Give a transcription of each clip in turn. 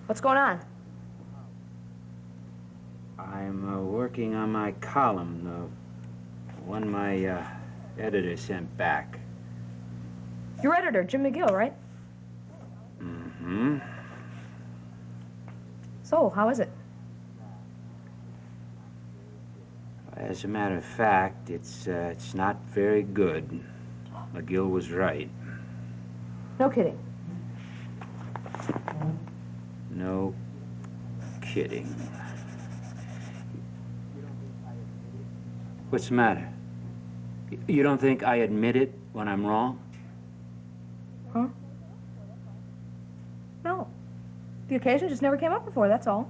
What's going on? I'm working on my column, the one my editor sent back. Your editor, Jim McGill, right? Mm-hmm. So, how is it? As a matter of fact, it's not very good. McGill was right. No kidding. No kidding. What's the matter? You don't think I admit it when I'm wrong? Huh? No. The occasion just never came up before, that's all.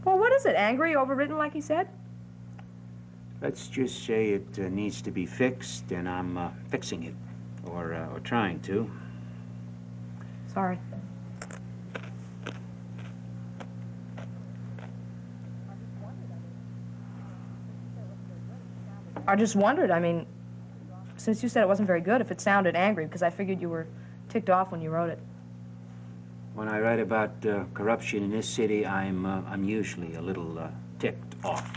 Well, what is it? Angry, overwritten, like he said? Let's just say it needs to be fixed, and I'm fixing it, or trying to. Sorry. I just wondered, I mean, since you said it wasn't very good, if it sounded angry, because I figured you were ticked off when you wrote it. When I write about corruption in this city, I'm usually a little ticked off.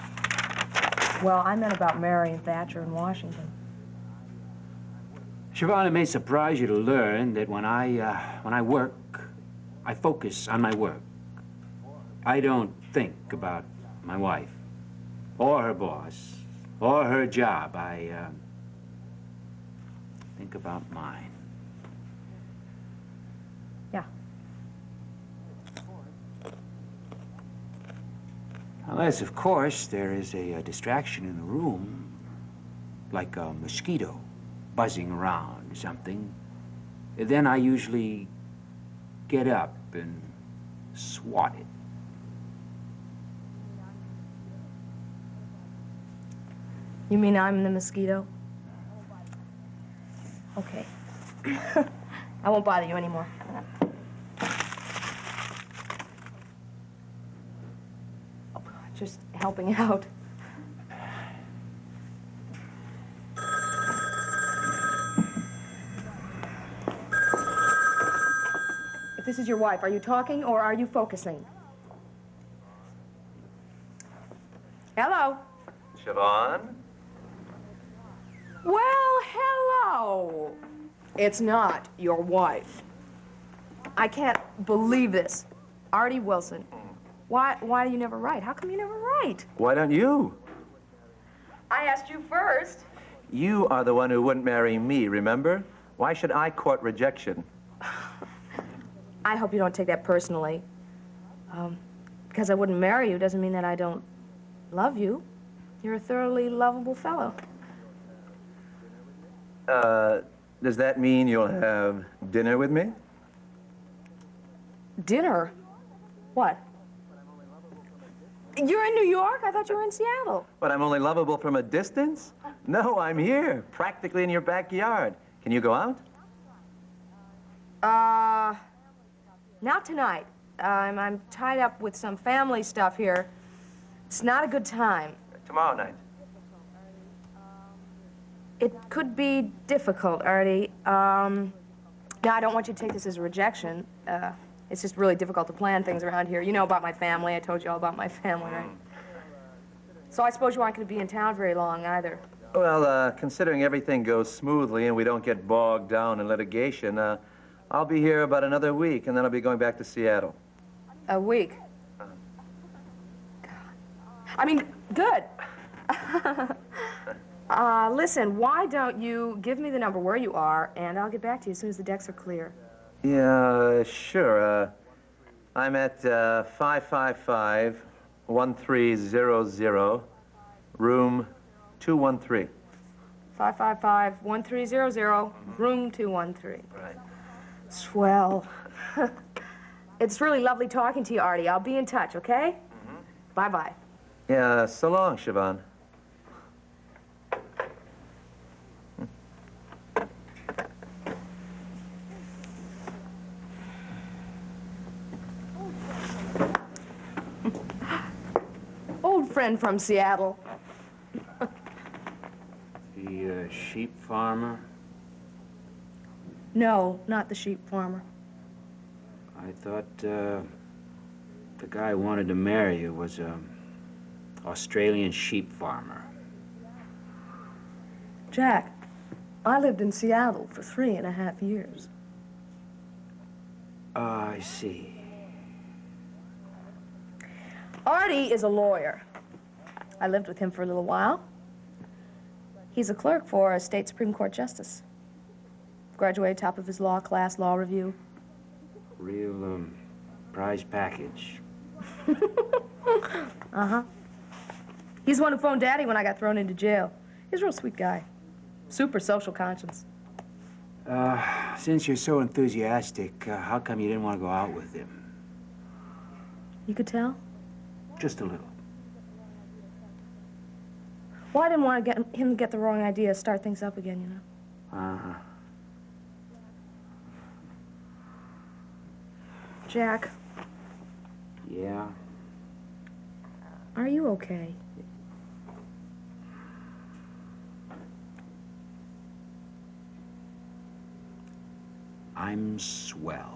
Well, I meant about Marion Thatcher in Washington. Siobhan, it may surprise you to learn that when I work, I focus on my work. I don't think about my wife, or her boss, or her job. I think about mine. Yeah. Unless, of course, there is a distraction in the room, like a mosquito buzzing around or something. Then I usually get up and swat it. You mean I'm the mosquito? Okay. I won't bother you anymore. Oh, just helping out. If this is your wife, are you talking or are you focusing? Hello? Siobhan? Well, hello. It's not your wife. I can't believe this. Artie Wilson. Why do you never write? How come you never write? Why don't you? I asked you first. You are the one who wouldn't marry me, remember? Why should I court rejection? I hope you don't take that personally. Because I wouldn't marry you doesn't mean that I don't love you. You're a thoroughly lovable fellow. Does that mean you'll have dinner with me? Dinner? What? You're in New York? I thought you were in Seattle. But I'm only lovable from a distance? No, I'm here, practically in your backyard. Can you go out? Not tonight. I'm tied up with some family stuff here. It's not a good time. Tomorrow night. It could be difficult, Artie. Now, I don't want you to take this as a rejection. It's just really difficult to plan things around here. You know about my family. I told you all about my family, right? So I suppose you aren't going to be in town very long, either. Well, considering everything goes smoothly and we don't get bogged down in litigation, I'll be here about another week, and then I'll be going back to Seattle. A week? God. I mean, good. Listen, why don't you give me the number where you are, and I'll get back to you as soon as the decks are clear. Yeah, sure. I'm at 555-1300, room 213. 555-1300, room 213. Right. Swell. It's really lovely talking to you, Artie. I'll be in touch, okay? Bye-bye. Yeah, so long, Siobhan. Old friend from Seattle. The sheep farmer? No, not the sheep farmer. I thought the guy who wanted to marry you was a Australian sheep farmer. Jack, I lived in Seattle for 3.5 years. I see. Artie is a lawyer. I lived with him for a little while. He's a clerk for a state Supreme Court justice. Graduated top of his law class, law review. Real prize package. Uh-huh. He's the one who phoned Daddy when I got thrown into jail. He's a real sweet guy. Super social conscience. Since you're so enthusiastic, how come you didn't want to go out with him? You could tell? Just a little. Well, I didn't want to get him to get the wrong idea, start things up again, you know. Uh-huh. Jack, Yeah? are you okay? I'm swell.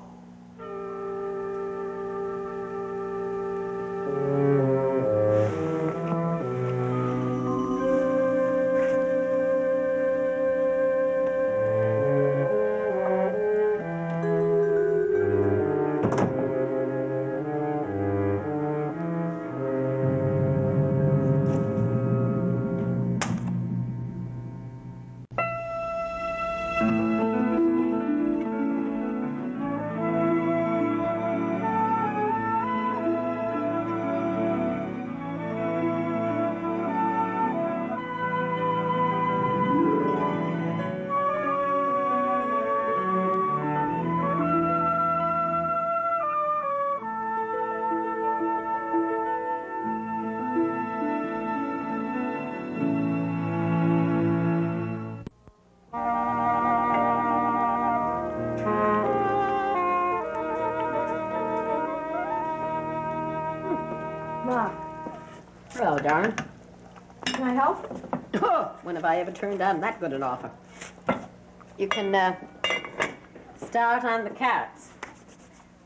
Ma, Hello, darling. can I help? Oh, when have I ever turned down that good an offer? You can start on the carrots.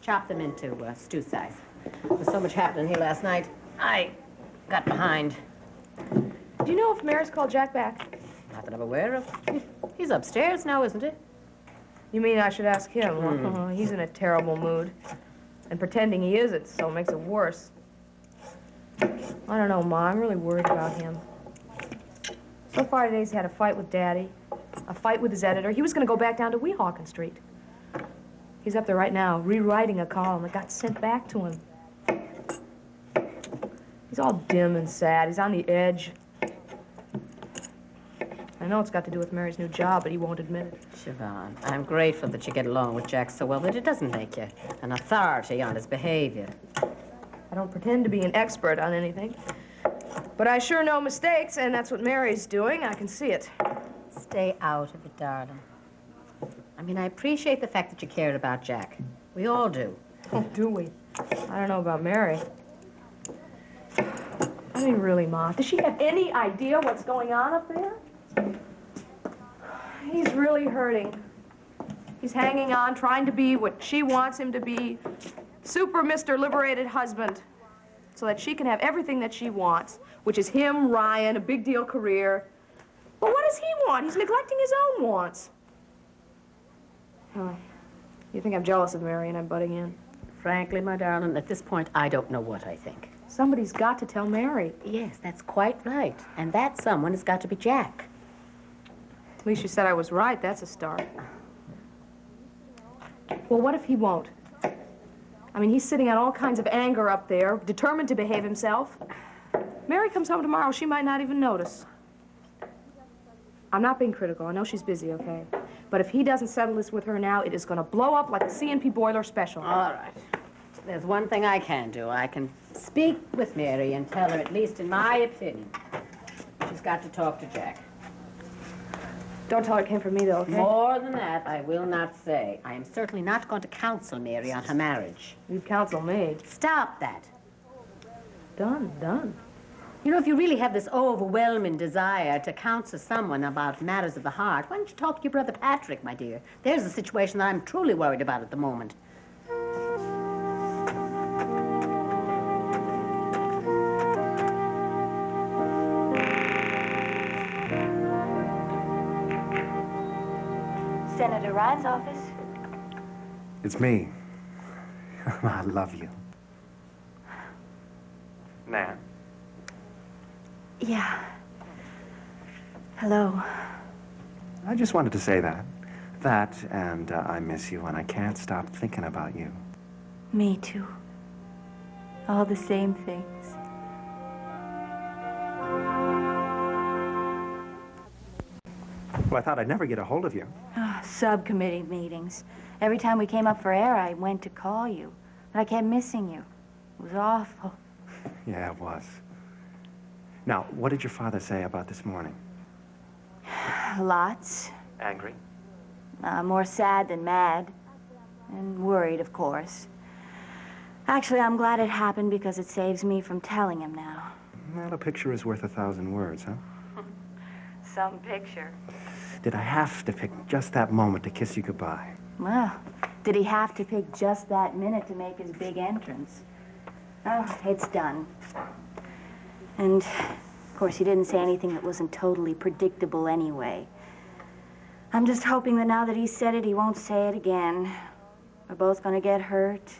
Chop them into stew size. There was so much happening here last night, I got behind. Do you know if Mary's called Jack back? Not that I'm aware of. He's upstairs now, isn't he? You mean I should ask him? Well, he's in a terrible mood. And pretending he isn't, so it makes it worse. I don't know, Ma. I'm really worried about him. So far today, he's had a fight with Daddy, a fight with his editor. He was going to go back down to Weehawken Street. He's up there right now, rewriting a column that got sent back to him. He's all dim and sad. He's on the edge. I know it's got to do with Mary's new job, but he won't admit it. Siobhan, I'm grateful that you get along with Jack so well, but it doesn't make you an authority on his behavior. I don't pretend to be an expert on anything. But I sure know mistakes, and that's what Mary's doing. I can see it. Stay out of it, darling. I mean, I appreciate the fact that you cared about Jack. We all do. Oh, do we? I don't know about Mary. I mean, really, Ma, does she have any idea what's going on up there? He's really hurting. He's hanging on, trying to be what she wants him to be. Super Mr. Liberated husband. So that she can have everything that she wants, which is him, Ryan, a big deal career. But what does he want? He's neglecting his own wants. Oh, you think I'm jealous of Mary and I'm butting in? Frankly, my darling, at this point, I don't know what I think. Somebody's got to tell Mary. Yes, that's quite right. And that someone has got to be Jack. At least you said I was right. That's a start. Well, what if he won't? I mean, he's sitting on all kinds of anger up there, determined to behave himself. Mary comes home tomorrow, she might not even notice. I'm not being critical. I know she's busy, okay? But if he doesn't settle this with her now, it is going to blow up like a C&P boiler special. All right. There's one thing I can do. I can speak with Mary and tell her, at least in my opinion, she's got to talk to Jack. Don't tell her it came from me, though, okay? More than that, I will not say. I am certainly not going to counsel Mary on her marriage. You'd counsel me. Stop that. Done, done. You know, if you really have this overwhelming desire to counsel someone about matters of the heart, why don't you talk to your brother Patrick, my dear? There's a situation that I'm truly worried about at the moment. Senator Ryan's office. It's me. I love you. Nan. Yeah. Hello. I just wanted to say that. That, and I miss you, and I can't stop thinking about you. Me too. All the same things. Well, I thought I'd never get a hold of you. Oh, subcommittee meetings. Every time we came up for air, I went to call you. But I kept missing you. It was awful. Yeah, it was. Now, what did your father say about this morning? Lots. Angry? More sad than mad. And worried, of course. Actually, I'm glad it happened because it saves me from telling him now. Well, a picture is worth 1,000 words, huh? Some picture. Did I have to pick just that moment to kiss you goodbye? Well, did he have to pick just that minute to make his big entrance? Oh, it's done. And, of course, he didn't say anything that wasn't totally predictable anyway. I'm just hoping that now that he said it, he won't say it again. We're both gonna get hurt.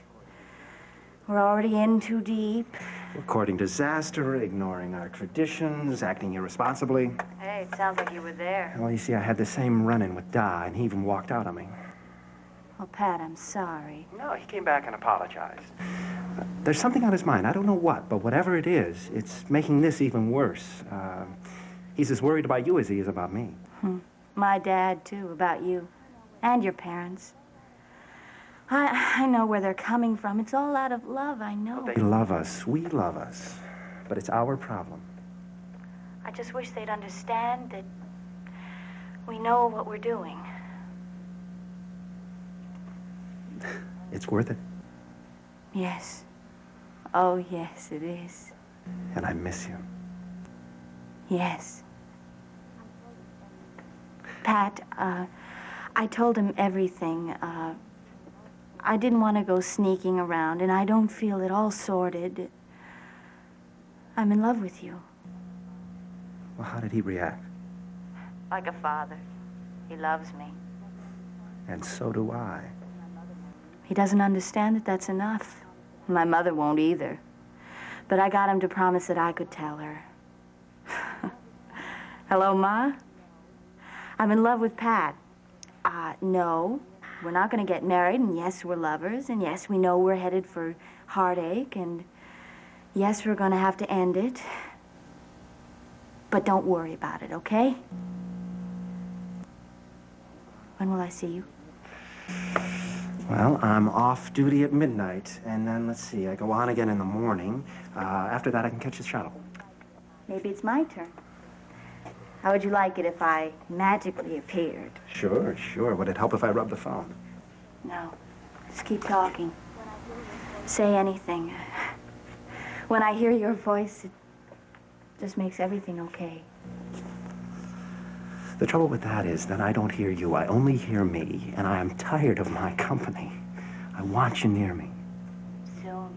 We're already in too deep. We're courting disaster, ignoring our traditions, acting irresponsibly. Hey, it sounds like you were there. Well, you see, I had the same run-in with Da, and he even walked out on me. Well, Pat, I'm sorry. No, he came back and apologized. There's something on his mind. I don't know what, but whatever it is, it's making this even worse. He's as worried about you as he is about me. My dad, too, about you. And your parents. I know where they're coming from. It's all out of love, I know. They love us. We love us. But it's our problem. I just wish they'd understand that we know what we're doing. It's worth it. Yes. Oh, yes, it is. And I miss you. Yes. Pat, I told him everything. I didn't want to go sneaking around, and I don't feel at all sordid. I'm in love with you. Well, how did he react? Like a father. He loves me. And so do I. He doesn't understand that that's enough. My mother won't either. But I got him to promise that I could tell her. Hello, Ma? I'm in love with Pat. No, we're not going to get married, and yes, we're lovers, and yes, we know we're headed for heartache, and yes, we're going to have to end it. But don't worry about it, okay? When will I see you? Well, I'm off duty at midnight, and then, let's see, I go on again in the morning. After that, I can catch the shuttle. Maybe it's my turn. How would you like it if I magically appeared? Sure, sure. Would it help if I rubbed the phone? No. Just keep talking. Say anything. When I hear your voice, it just makes everything okay. The trouble with that is that I don't hear you. I only hear me, and I am tired of my company. I want you near me. Soon.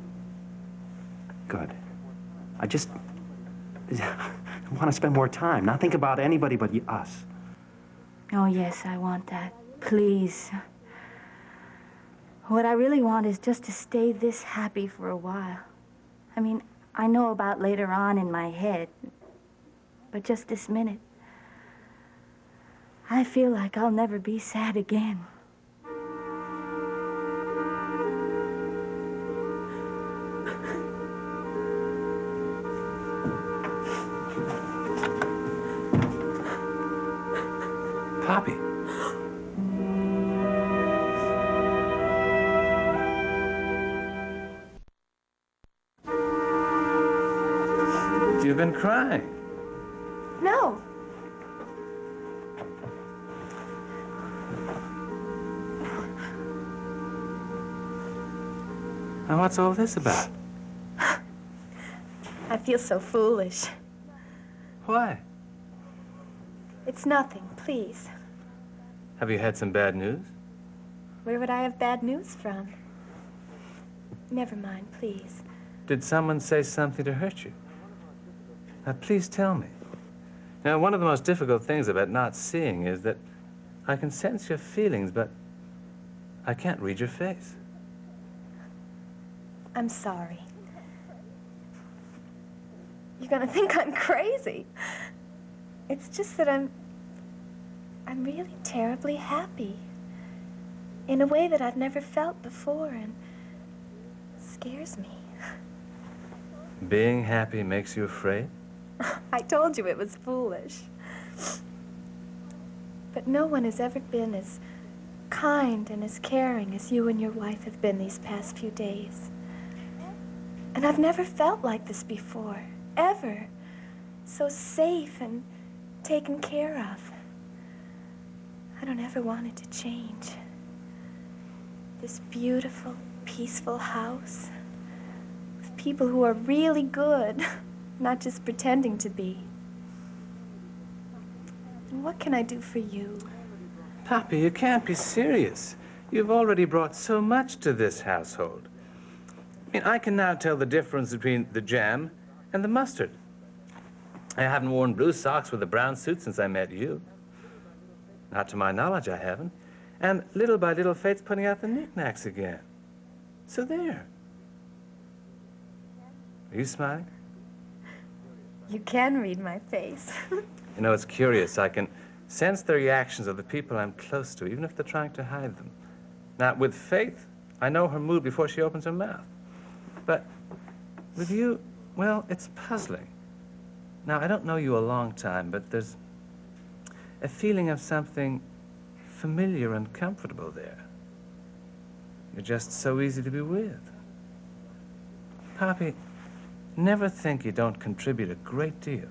Good. I just want to spend more time, not think about anybody but us. Oh, yes, I want that. Please. What I really want is just to stay this happy for a while. I mean, I know about later on in my head. But just this minute, I feel like I'll never be sad again. Poppy. You've been crying. No. Now, what's all this about? I feel so foolish. Why? It's nothing, please. Have you had some bad news? Where would I have bad news from? Never mind, please. Did someone say something to hurt you? Now, please tell me. Now, one of the most difficult things about not seeing is that I can sense your feelings, but I can't read your face. I'm sorry. You're gonna think I'm crazy. It's just that I'm really terribly happy. In a way that I've never felt before, and scares me. Being happy makes you afraid? I told you it was foolish. But no one has ever been as kind and as caring as you and your wife have been these past few days. And I've never felt like this before, ever. So safe and taken care of. I don't ever want it to change. This beautiful, peaceful house with people who are really good, not just pretending to be. And what can I do for you? Poppy, you can't be serious. You've already brought so much to this household. I mean, I can now tell the difference between the jam and the mustard. I haven't worn blue socks with a brown suit since I met you. Not to my knowledge, I haven't. And little by little, Fate's putting out the knickknacks again. So there. Are you smiling? You can read my face. You know, it's curious. I can sense the reactions of the people I'm close to, even if they're trying to hide them. Now, with Faith, I know her mood before she opens her mouth. But with you, well, it's puzzling. Now, I don't know you a long time, but there's a feeling of something familiar and comfortable there. You're just so easy to be with. Poppy, never think you don't contribute a great deal,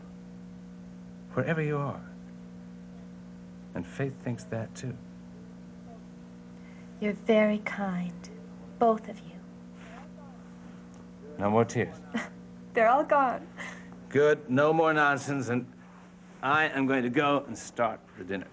wherever you are. And Faith thinks that, too. You're very kind, both of you. No more tears. They're all gone. Good, no more nonsense, and I am going to go and start the dinner.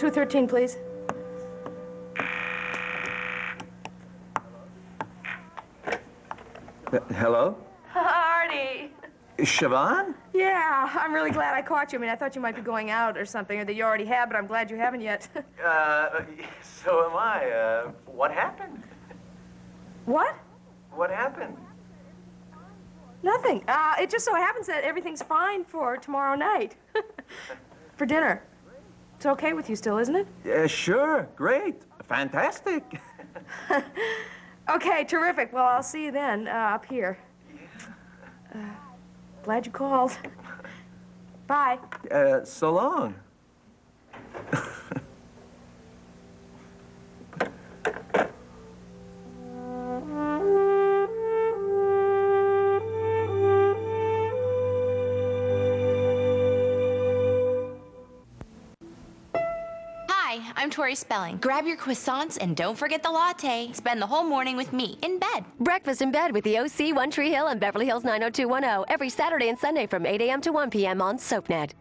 Room 213, please. Hello? Artie! Siobhan? Yeah, I'm really glad I caught you. I mean, I thought you might be going out or something, or that you already had, but I'm glad you haven't yet. So am I. What happened? What? What happened? Nothing. It just so happens that everything's fine for tomorrow night. For dinner. It's okay with you still, isn't it? Yeah, sure. Great. Fantastic. Okay, terrific. Well, I'll see you then, up here. Glad you called. Bye. So long. Hi, I'm Tori Spelling. Grab your croissants and don't forget the latte. Spend the whole morning with me in bed. Breakfast in Bed with the OC, One Tree Hill, and Beverly Hills 90210 every Saturday and Sunday from 8 a.m. to 1 p.m. on SoapNet.